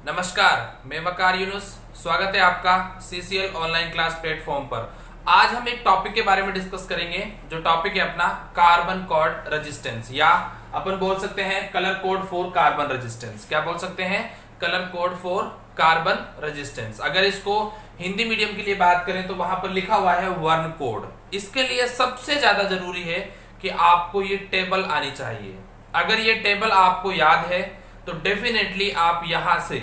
नमस्कार, मैं वकार यूनुस। स्वागत है आपका CCL ऑनलाइन क्लास प्लेटफॉर्म पर। आज हम एक टॉपिक के बारे में डिस्कस करेंगे जो टॉपिक है अपना कार्बन कॉर्ड रेजिस्टेंस, या अपन बोल सकते हैं colour code for carbon resistance. क्या बोल सकते हैं? Colour code for carbon resistance. अगर इसको हिंदी मीडियम के लिए बात करें तो वहां पर लिखा हुआ है वर्ण कोड। इसके लिए सबसे ज्यादा जरूरी है कि आपको ये टेबल आनी चाहिए। अगर ये टेबल आपको याद है तो डेफिनेटली आप यहां से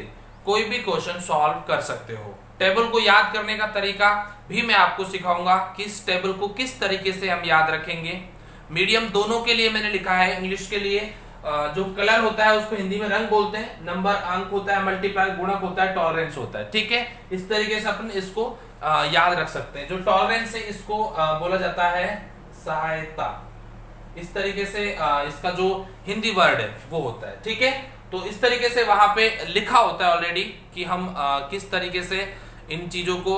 कोई भी क्वेश्चन सॉल्व कर सकते हो। टेबल को याद करने का तरीका भी मैं आपको सिखाऊंगा कि इस टेबल को किस तरीके से हम याद रखेंगे। मीडियम दोनों के लिए मैंने लिखा है। इंग्लिश के लिए जो कलर होता है उसको हिंदी में रंग बोलते हैं, नंबर अंक होता है, मल्टीप्लाई गुणक होता है, टॉलरेंस होता है। ठीक है, इस तरीके से अपन इसको याद रख सकते हैं। जो टॉलरेंस है इसको बोला जाता है सहायता। इस तरीके से इसका जो हिंदी वर्ड है वो होता है। ठीक है, तो इस तरीके से वहां पे लिखा होता है ऑलरेडी कि हम किस तरीके से इन चीजों को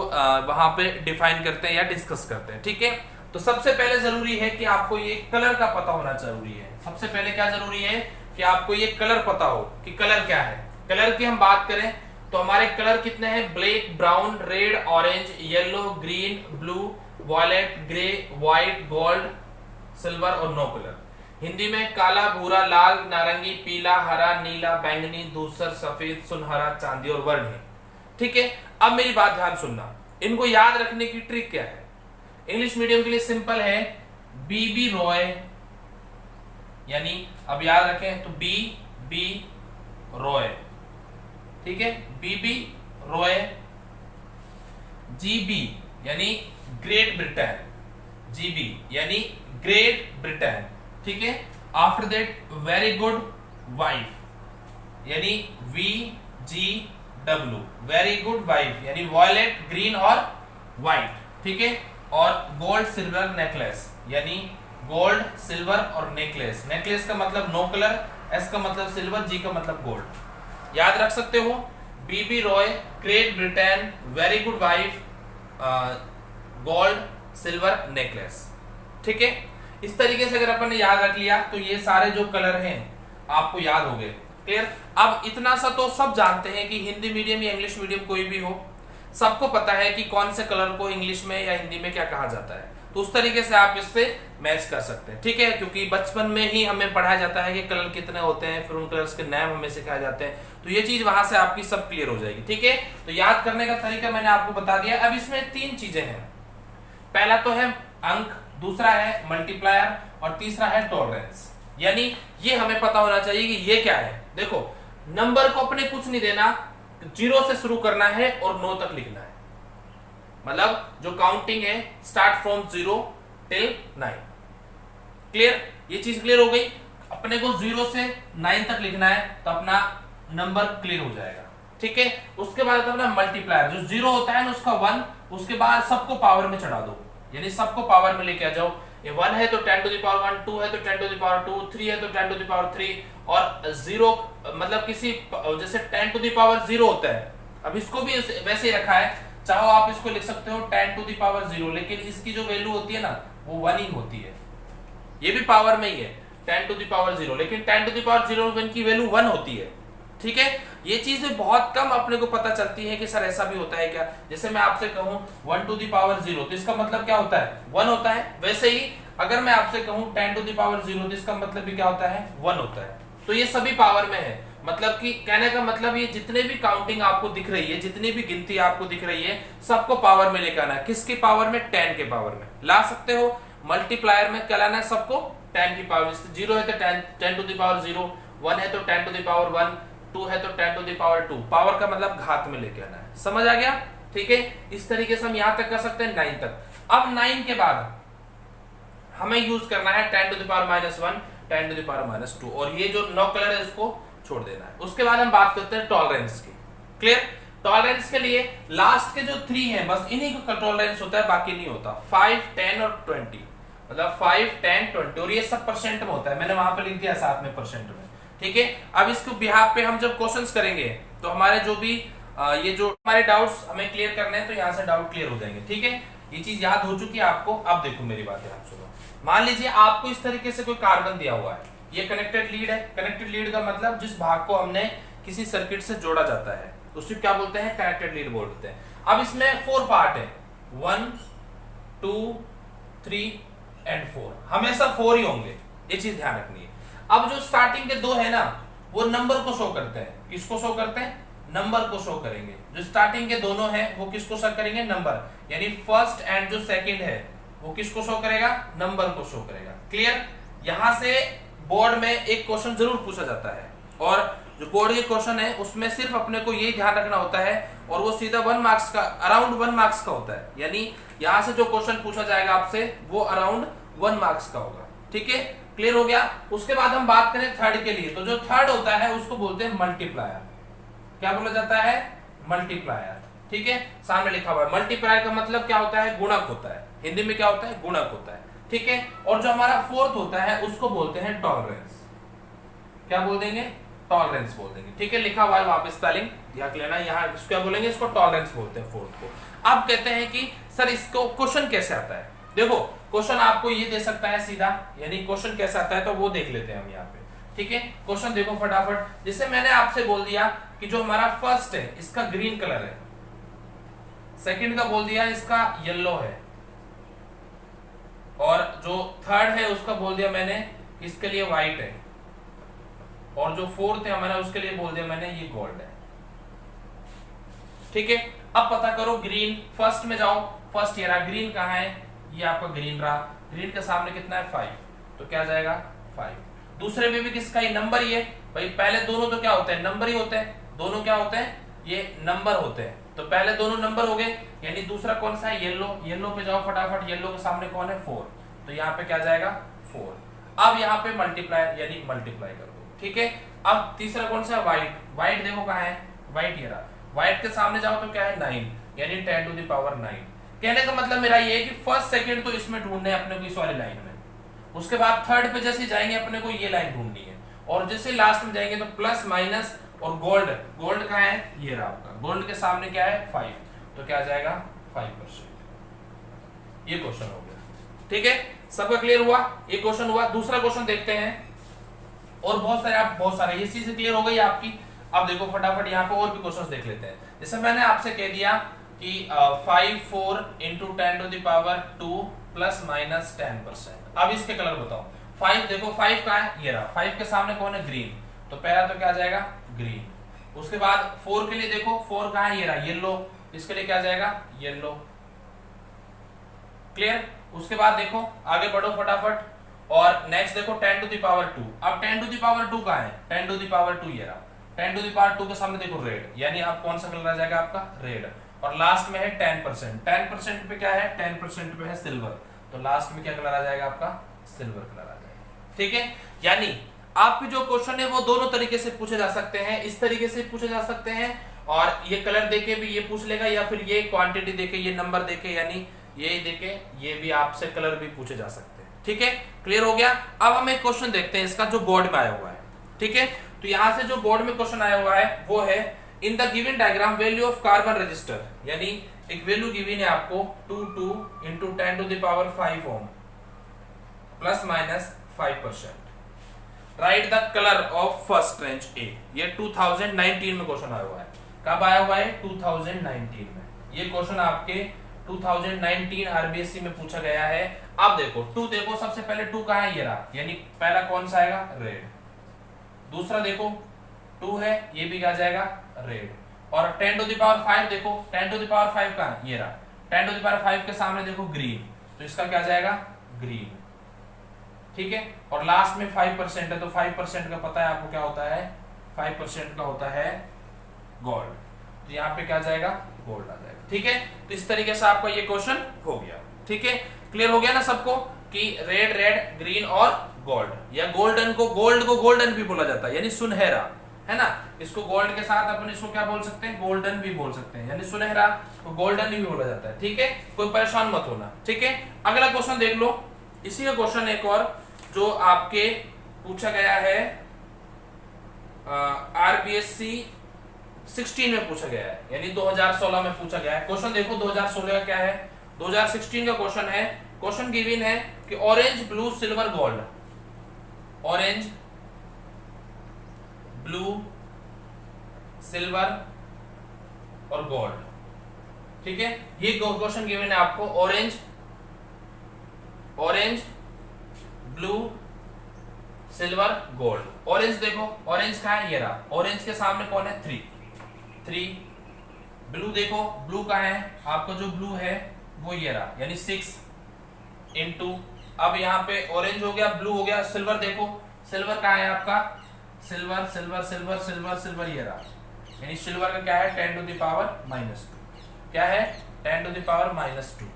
वहां पे डिफाइन करते हैं या डिस्कस करते हैं। ठीक है, तो सबसे पहले जरूरी है कि आपको ये कलर का पता होना जरूरी है। सबसे पहले क्या जरूरी है कि आपको ये कलर पता हो कि कलर क्या है। कलर की हम बात करें तो हमारे कलर कितने हैं? Black, brown, red, orange, yellow, green, blue, violet, grey, white, gold, silver और नो कलर। हिंदी में काला, भूरा, लाल, नारंगी, पीला, हरा, नीला, बैंगनी, धूसर, सफेद, सुनहरा, चांदी और वर्ण है। ठीक है, अब मेरी बात ध्यान सुनना। इनको याद रखने की ट्रिक क्या है? इंग्लिश मीडियम के लिए सिंपल है, बीबी रॉय, यानी अब याद रखें तो बी रॉय। ठीक है, बीबी रॉय। जीबी यानी ग्रेट ब्रिटेन, जीबी यानी ग्रेट ब्रिटेन। ठीक है, after that very good wife यानी VGW, वेरी गुड वाइफ यानी वॉयलेट, ग्रीन और व्हाइट। ठीक है, और गोल्ड सिल्वर नेकलेस यानी गोल्ड, सिल्वर और नेकलेस। नेकलेस का मतलब नो कलर, S का मतलब सिल्वर, G का मतलब गोल्ड। याद रख सकते हो, Bibi Roy, great Britain, very good wife, gold, silver, necklace. ठीक है, इस तरीके से अगर अपन ने याद रख लिया तो ये सारे जो कलर हैं आपको याद हो गए। क्लियर? अब इतना सा तो सब जानते हैं कि हिंदी मीडियम या इंग्लिश मीडियम कोई भी हो, सबको पता है कि कौन से कलर को इंग्लिश में या हिंदी में क्या कहा जाता है। तो उस तरीके से आप इससे मैच कर सकते हैं। ठीक है, क्योंकि बचपन में ही हमें पढ़ाया जाता है कि कलर कितने होते हैं, फिर उन कलर्स के नाम हमें सिखाए जाते हैं। तो ये चीज वहां से आपकी सब क्लियर हो जाएगी। ठीक है, तो याद करने का तरीका मैंने आपको बता दिया। अब इसमें तीन चीजें हैं। पहला तो है अंक, दूसरा है मल्टीप्लायर और तीसरा है टॉलरेंस। यानी ये हमें पता होना चाहिए कि ये क्या है। देखो, नंबर को अपने कुछ नहीं देना, 0 से शुरू करना है और 9 तक लिखना है। मतलब जो काउंटिंग है स्टार्ट फ्रॉम 0 टिल 9। क्लियर? ये चीज क्लियर हो गई। अपने को 0 से 9 तक लिखना है तो अपना नंबर क्लियर हो जाएगा। ठीक है, उसके बाद अपना मल्टीप्लायर, जो 0 होता है ना उसका 1, उसके बाद सबको पावर में चढ़ा दो, यानी सबको पावर में लेके आ जाओ। ये 1 है तो 10 टू द पावर 1, 2 है तो 10 टू द पावर 2, 3 है तो 10 टू द पावर 3, और 0 मतलब किसी जैसे 10 टू द पावर 0 होता है। अब इसको भी वैसे ही रखा है, चाहो आप इसको लिख सकते हो 10 टू द पावर 0, लेकिन इसकी जो वैल्यू होती है ना वो 1 ही होती है। ये भी पावर में ही है 10 टू द पावर 0, लेकिन 10 टू द पावर 0 की वैल्यू 1 होती है। ठीक है, ये चीजें बहुत कम अपने को पता चलती है कि सर ऐसा भी होता है क्या। जैसे मैं आपसे कहूं 1 टू द पावर 0 तो इसका मतलब क्या होता है? 1 होता है। वैसे ही अगर मैं आपसे कहूं 10 टू द पावर 0 तो इसका मतलब भी क्या होता है? 1 होता है। तो ये सभी पावर में है। मतलब कि कहने का मतलब ये जितने भी काउंटिंग आपको दिख रही है, जितनी भी गिनती आपको दिख रही है, सबको पावर में लेकर आना है। किसकी पावर में? 10 के पावर में ला सकते हो। मल्टीप्लायर में क्या लाना है? सबको 10 की पावर। 0 है तो 10 टू द पावर 0, 1 है तो 10 टू द पावर 1, 2 है तो 10 टू द पावर 2। पावर का मतलब घात में लेके आना है। समझ आ गया? ठीक है, इस तरीके से हम यहां तक कर सकते हैं 9 तक। अब 9 के बाद हमें यूज करना है 10 to the power -1, 10 to the power -2, और ये जो 9 कलर है इसको छोड़ देना है। उसके बाद हम बात करते हैं टॉलरेंस की। क्लियर? टॉलरेंस के लिए लास्ट के जो 3 हैं बस इन्हीं का टॉलरेंस होता है, बाकी नहीं होता। 5, 10 और 20, मतलब 5, 10, 20, और ये सब परसेंट में होता है। मैंने वहां पे लिख दिया साथ में परसेंट में। ठीक है, अब इसको बिहाफ पे हम जब क्वेश्चंस करेंगे तो हमारे जो भी ये जो हमारे डाउट्स हमें क्लियर करने हैं तो यहाँ से डाउट क्लियर हो जाएंगे। ठीक है, ये चीज याद हो चुकी है आपको। अब देखो मेरी बात ध्यान सुनो। मान लीजिए आपको इस तरीके से कोई कार्बन दिया हुआ है, ये कनेक्टेड लीड है। कनेक्टेड लीड का मतलब जिस भाग को हमने किसी सर्किट से जोड़ा जाता है, उसे क्या बोलते हैं, कनेक्टेड लीड बोलते हैं। अब इसमें 4 पार्ट है, 1 2 3 एंड 4, हमेशा 4 ही होंगे, ये चीज ध्यान रखनी है। अब जो स्टार्टिंग के 2 है ना, वो नंबर को शो करते हैं। किसको शो करते हैं, नंबर को शो करेंगे। जो स्टार्टिंग के दोनों हैं वो किसको शो करेंगे, नंबर, यानी फर्स्ट एंड जो सेकंड है वो किसको शो करेगा, नंबर को शो करेगा। क्लियर। यहां से बोर्ड में एक क्वेश्चन जरूर पूछा जाता है, और जो बोर्ड के क्वेश्चन है उसमें सिर्फ अपने को ये ध्यान रखना होता है, और वो सीधा 1 मार्क्स का, अराउंड 1 मार्क्स का होता है। यानी यहां से जो क्वेश्चन पूछा जाएगा आपसे वो अराउंड 1 मार्क्स का होगा। ठीक है, क्लियर हो गया। उसके बाद हम बात करें थर्ड के लिए, तो जो थर्ड होता है उसको बोलते हैं मल्टीप्लायर। क्या बोला जाता है, मल्टीप्लायर। ठीक है, सामने लिखा हुआ है। मल्टीप्लायर का मतलब क्या होता है, गुणक होता है। हिंदी में क्या होता है, गुणक होता है। ठीक है, और जो हमारा फोर्थ होता है उसको बोलते हैं टॉलरेंस। क्या बोल देंगे, टॉलरेंस बोल देंगे। ठीक है, लिखा हुआ है वहां पे स्पेलिंग ध्यान लेना। यहाँ क्या बोलेंगे, इसको टॉलरेंस बोलते हैं फोर्थ को। अब कहते हैं कि सर इसको क्वेश्चन कैसे आता है। देखो क्वेश्चन आपको ये दे सकता है सीधा, यानी क्वेश्चन कैसे आता है तो वो देख लेते हैं हम यहाँ पे। ठीक है, क्वेश्चन देखो फटाफट। जैसे मैंने आपसे बोल दिया कि जो हमारा फर्स्ट है इसका ग्रीन कलर है, सेकंड का बोल दिया इसका येलो है, और जो थर्ड है उसका बोल दिया मैंने इसके लिए व्हाइट है, और जो फोर्थ है हमारा उसके लिए बोल दिया मैंने ये गोल्ड है। ठीक है, अब पता करो ग्रीन, फर्स्ट में जाओ, फर्स्ट ये रहा ग्रीन, कहाँ है, ये आपका ग्रीन रहा। ग्रीन के सामने कितना है, 5, तो क्या जाएगा 5। दूसरे में भी किसका ही नंबर ही है भाई, पहले दोनों तो क्या होते हैं, नंबर ही होते हैं, दोनों क्या होते हैं, ये नंबर होते हैं, तो पहले दोनों नंबर हो गए। यानी दूसरा कौन सा है, येलो, येलो पे जाओ फटाफट, येलो के सामने कौन है, 4, तो यहाँ पे क्या जाएगा 4। अब यहाँ पे मल्टीप्लाई, यानी मल्टीप्लाई कर दो। ठीक है, अब तीसरा कौन सा है, व्हाइट, व्हाइट देखो कहाँ है, व्हाइट ये रहा, व्हाइट के सामने जाओ तो क्या है 9, यानी 10 टू द पावर 9। कहने का मतलब मेरा ये है कि फर्स्ट सेकंड तो इसमें ढूंढने अपने को इस वाली लाइन में, उसके बाद थर्ड पे जैसे जाएंगे अपने को ये लाइन ढूंढनी है, और जैसे लास्ट में जाएंगे तो प्लस माइनस, और गोल्ड, गोल्ड कहाँ है, ये रहा आपका, गोल्ड के सामने क्या है 5, तो क्या जाएगा 5%। ये क्वेश्चन हो गया। ठीक है, सबका क्लियर हुआ, ये क्वेश्चन हुआ। दूसरा क्वेश्चन देखते हैं, और बहुत सारे ये चीजें क्लियर हो गई आपकी। अब देखो फटाफट यहाँ पे और भी क्वेश्चंस देख लेते हैं। जैसे मैंने आपसे कह दिया कि 5 4 into 10 to the power 2 plus minus 10%। अब इसके कलर बताओ। 5 देखो 5 कहाँ है, ये रहा, 5 के सामने कौन है, ग्रीन, तो पहला तो क्या जाएगा ग्रीन। उसके बाद 4 के लिए देखो, 4 कहाँ है, ये रहा, येलो, इसके लिए क्या जाएगा येलो। क्लियर। उसके बाद देखो आगे बढ़ो फटाफट, और नेक्स्ट देखो 10 टू द पावर 2। अब 10 टू द पावर 2 कहाँ है, 10 टू द पावर 2 ये रहा, 10 टू द पावर 2 के सामने देखो रेड, यानी अब कौन सा कलर आ जाएगा आपका, रेड। और लास्ट में है 10%, 10% पे क्या है, 10% पे है सिल्वर, तो लास्ट में क्या कलर आ जाएगा आपका, सिल्वर कलर आ जाएगा। ठीक है, यानी आपके जो क्वेश्चन है वो दोनों तरीके से पूछे जा सकते हैं, इस तरीके से पूछे जा सकते हैं, और ये कलर देके भी ये पूछ लेगा, या फिर ये क्वांटिटी देके, ये नंबर देके, यानी ये देके ये भी आपसे कलर भी पूछे जा सकते हैं। ठीक है, क्लियर हो गया। अब हम एक क्वेश्चन देखते हैं इसका जो बोर्ड में आया हुआ है। ठीक है, तो यहां से जो बोर्ड में क्वेश्चन आया हुआ है वो है, in the given diagram value of carbon register, यानी एक वैल्यू गिवन है आपको 2 into 10 to the power 5 ohm plus minus 5%। Right the colour of first trench A. ये 2019 में क्वेश्चन आया हुआ है। कब आया हुआ है, 2019 में। ये क्वेश्चन आपके 2019 आरबीएससी में पूछा गया है। अब देखो 2 देखो, सबसे पहले 2 कहाँ है, ये रहा, यानी पहला कौन सा आएगा, रेड। दूसरा देखो 2 है, ये भी क्या जाएगा, रेड। और 10 टू द पावर 5 देखो, 10 टू द पावर 5 कहाँ है, ये रहा, 10 टू द पावर 5 के सामने देखो ग्रीन, तो इसका क्या जाएगा, ग्रीन। ठीक है, और लास्ट में 5% है, तो 5% का पता है आपको क्या होता है, 5% का होता है गोल्ड, तो यहाँ पे क्या जाएगा, गोल्ड आ जाएगा। ठीक है, तो इस तरीके से आपका ये क्वेश्चन हो गया। ठीक है, क्लियर हो गया ना सबको कि रेड रेड, ग्रीन और गोल्ड, या गोल्डन को, गोल्ड को गोल्डन भी बोला जाता है, यानी सुनहरा, है ना। इसको गोल्ड के साथ अपन इसको क्या बोल सकते हैं, गोल्डन भी बोल सकते हैं, यानी सुनहरा को गोल्डन भी बोला जाता है। ठीक है, कोई परेशान मत होना। ठीक है, अगला क्वेश्चन देख लो। इसी का क्वेश्चन एक और जो आपके पूछा गया है आरबीएससी 16 में पूछा गया है, यानी 2016 में पूछा गया है। क्वेश्चन देखो 2016 का क्या है, 2016 का क्वेश्चन है। क्वेश्चन गिवन है कि orange blue silver gold, orange blue silver और गोल्ड। ठीक है, ये क्वेश्चन गिवन है आपको, orange blue silver gold. Orange देखो, ऑरेंज का है ये रहा, ऑरेंज के सामने कौन है 3। ब्लू देखो, ब्लू का है आपका, जो ब्लू है वो ये रहा, यानी 6 इंटू, अब यहाँ पे ऑरेंज हो गया, ब्लू हो गया, सिल्वर देखो, सिल्वर का है आपका, silver silver silver silver silver ये रहा, यानी सिल्वर का क्या है 10 टू द पावर -2, क्या है 10 टू द पावर -2।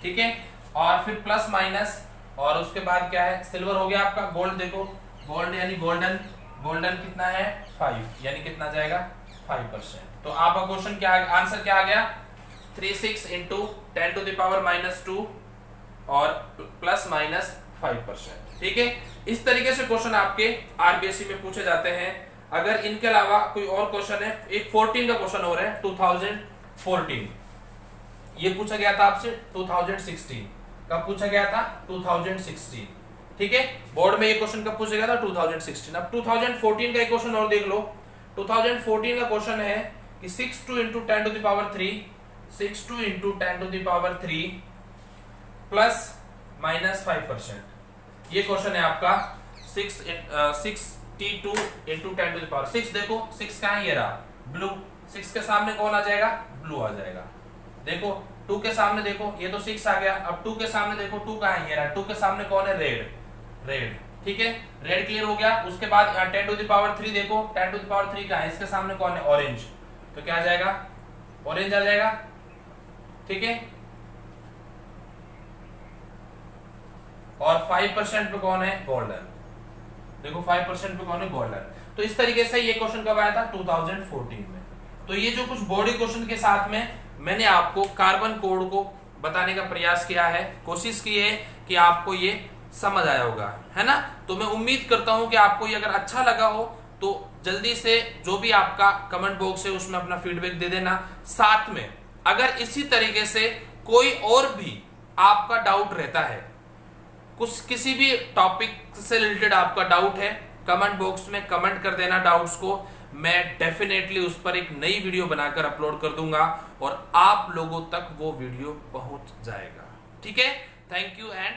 ठीक है, और फिर प्लस माइनस, और उसके बाद क्या है, सिल्वर हो गया आपका। गोल्ड देखो, गोल्ड यानी गोल्डन कितना है 5, यानी कितना जाएगा 5%। तो आपका क्वेश्चन क्या, आंसर क्या आ गया 36 इंटू 10 टू द पावर -2 और प्लस माइनस 5%। ठीक है, इस तरीके से क्वेश्चन आपके आरबीएससी में पूछे जाते हैं। अगर इनके अलावा कोई और क्वेश्चन है, एक 14 का क्वेश्चन हो रहा है 2014, ये पूछा गया था आपसे 2016, कब पूछा गया था 2016। ठीक है, बोर्ड में ये क्वेश्चन कब पूछा गया था 2016। अब 2014 का एक क्वेश्चन और देख लो। 2014 का क्वेश्चन है कि 62 into 10 to the power 3, 62 into 10 to the power 3 plus minus 5%। ये क्वेश्चन है आपका 62 इंटू 10 टू द पावर 6। देखो 6 कहाँ है, ये रहा ब्लू, 6 के सामने कौन आ जाएगा, ब्लू आ जाएगा। देखो 2 के सामने देखो, ये तो 6 आ गया, अब 2 के सामने देखो 2 कहाँ है, ये रहा, 2 के सामने कौन है, रेड। ठीक है, रेड क्लियर हो गया। उसके बाद 10 टू द पावर 3 देखो, 10 टू द पावर 3 कहाँ है, इसके सामने कौन है, ऑरेंज, तो क्या आ जाएगा, ऑरेंज आ जाएगा। ठीक है, और 5% पे कौन है, गोल्डन। देखो 5% पे कौन है, गोल्डन। तो इस तरीके से ये क्वेश्चन कब आया था 2014 में। तो ये जो कुछ बॉडी क्वेश्चन के साथ में मैंने आपको कार्बन कोड को बताने का प्रयास किया है, कोशिश की है कि आपको ये समझ आया होगा, है ना। तो मैं उम्मीद करता हूं कि आपको ये अगर अच्छा लगा हो तो जल्दी से जो भी आपका कमेंट बॉक्स है उसमें अपना फीडबैक दे देना। साथ में अगर इसी तरीके से कोई और भी आपका डाउट रहता है, कुछ किसी भी टॉपिक से रिलेटेड आपका डाउट है, कमेंट बॉक्स में कमेंट कर देना डाउट्स को, मैं डेफिनेटली उस पर एक नई वीडियो बनाकर अपलोड कर दूंगा और आप लोगों तक वो वीडियो पहुंच जाएगा। ठीक है, थैंक यू एंड